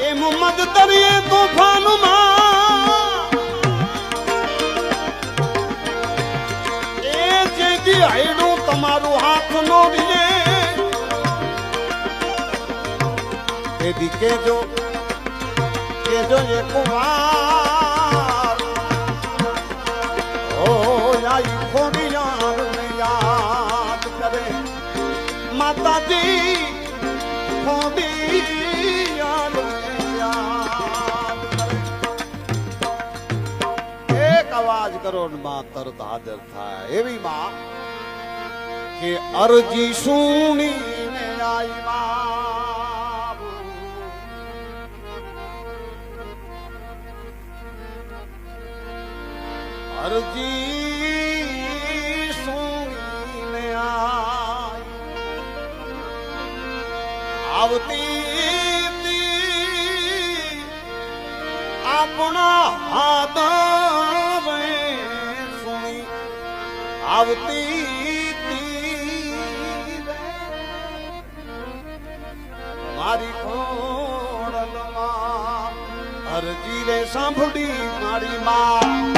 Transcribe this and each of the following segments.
એ મોહમ્મદ તરીએ તોફાનમાં એ જેથી આયડું તમારું હાથ નો રીએ તેથી કેજો એક વાર ઓ આઈ ખોડિયાર ને યાદ કરે માતાજી ખોડિયાર ને યાદ કરે એક અવાજ કરો ને માં તરત હાજર થાય એવી માં કે અરજી સુણીને આઈ માં અરજી સુણીને આવતી આપણા હાથ સુણી આવતી મારી ખોડલમાં અરજી રે સાંભળી મારી માં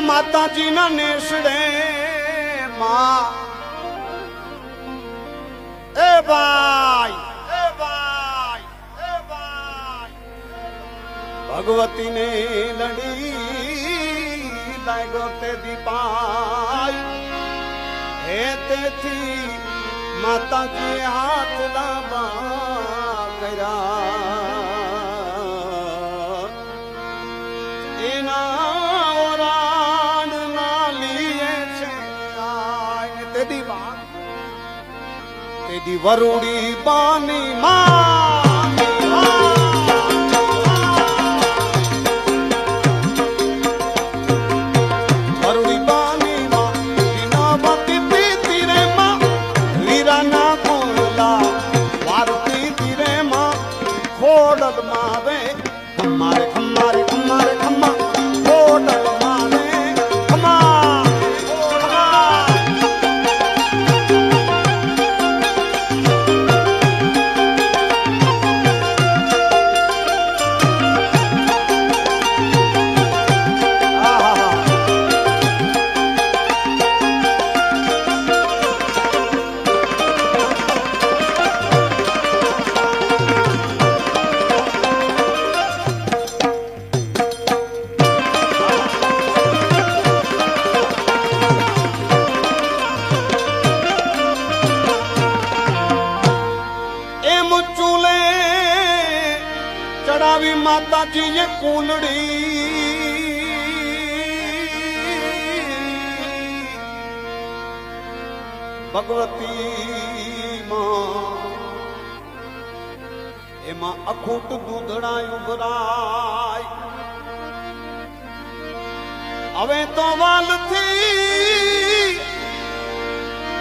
માતાજી ના નેસડે માં એ ભાઈ ભગવતી ને લડી લાગ્યો તે દીપાઈ હે તેથી માતાજી હાથ લાંબા કર્યા એના તેદી વરુડી બાની માં વરુડી બાની માં વિનાવતી પીતી રે માં વીરાના કોલા વારતી તીરે માં ખોડલ મારે ખમ્મારે ખમ્મારે ખમ્મારે ખમ્મા ખોડલ મારે ચડાવી માતાજીએ કુંડળી ભગવતી માં એમાં અખૂટ દૂધડાયું ભરાય હવે તો વાલથી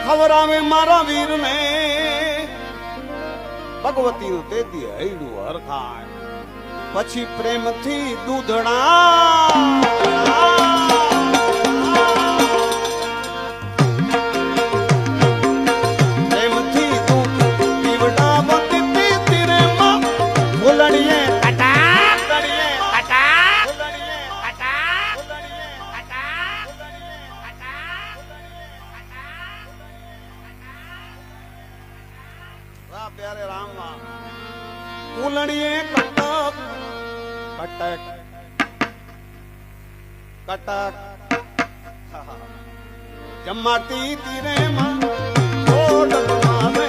ખવરાવે મારા વીરને ભગવતી નું તેથી હૈડું હરખાય પછી પ્રેમથી દૂધણા પ્રેમથી દૂધ પીવડાવતી પીતી રે માં ભૂલણીએ કટા ભૂલણીએ કટા ભૂલણીએ કટા ભૂલણીએ કટા ભૂલણીએ કટા વાહ પ્યારે રામ વાહ ભૂલણીએ કટક કટક કટક जमाती तीरे मां छोड़ मारे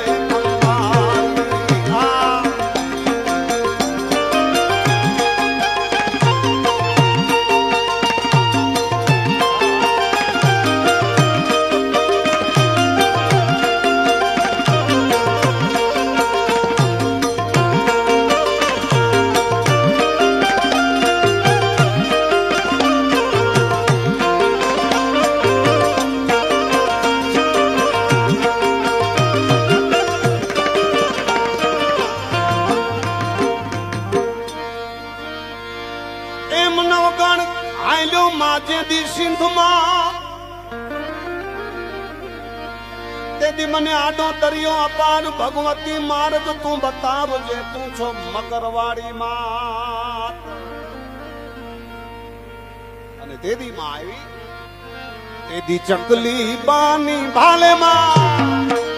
सिंध मां तेदी मने आडो दरियो अपार भगवती मार्ग तू बताव जे तू छो मकरवाड़ी मात अने तेदी मां आई तेदी चकली बानी भाले मां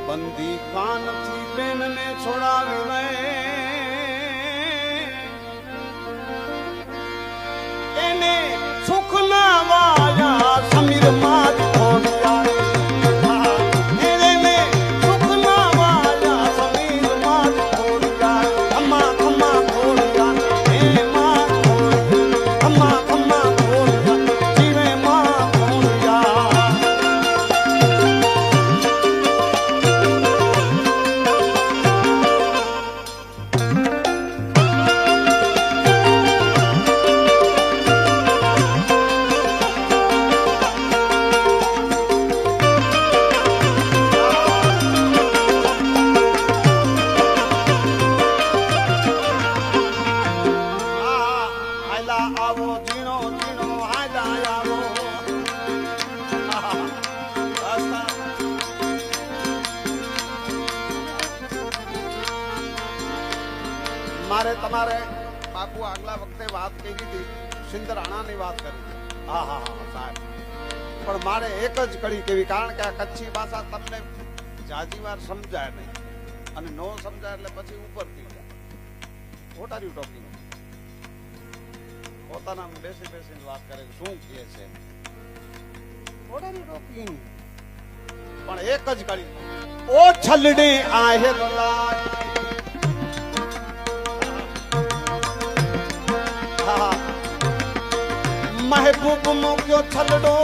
बंदी कान थी बेन ने छोड़ावी एने सुख ना वाया समीर माज छोड़िया मारे तमारे बापू આગલા વખતે વાત કરી હતી સિંધરાણાની વાત કરી હા હા હા સાહેબ પણ મારે એક જ કડી કેવી કારણ કે આ કચ્છી ભાષા તમને જાજી વાર સમજાય નહીં અને નો સમજાય એટલે પછી ઉપર થઈ જાય વોટ આર યુ ટોકિંગ પોતાના બેસી બેસીને વાત કરે શું કહે છે વોટ આર યુ ટોકિંગ પણ એક જ કડી ઓ છલડે આહેલા महबूब मोक्यो छलड़ो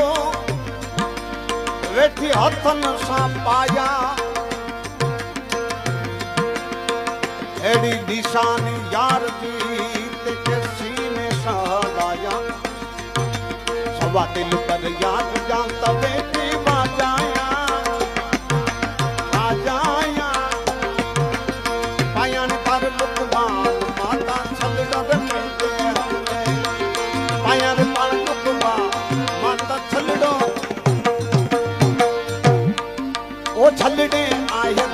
वेठी हथन सा पाया एड़ी निशानी यार जी ते सीने सहाया सवा दिल पर याद जानता बेटी बाजाया आजाया पायन पर लुकमान माता छलड़ा रे मिलते पायन पर माता छलड़ो ओ छलड़े आए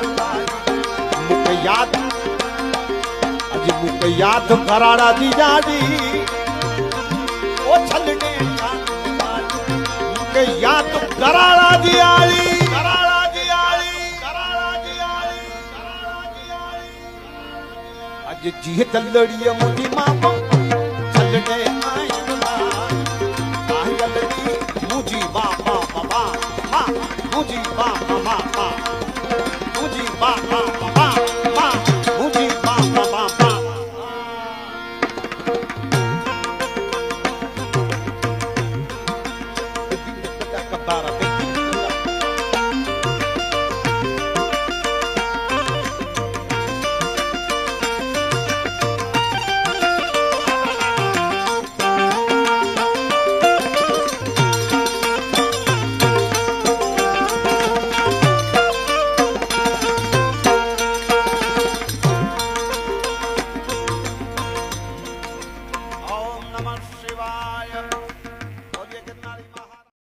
मुख याद अज मुख याद कराड़ा जी जाजी ओ छलड़े मुख याद कराड़ा जी आली कराड़ा जी आली कराड़ा जी आली कराड़ा जी आली ये जी दलड़िया मुझी मामा चलने आयन पायल दी मुझी मामा मामा माँ मुझी मामा मामा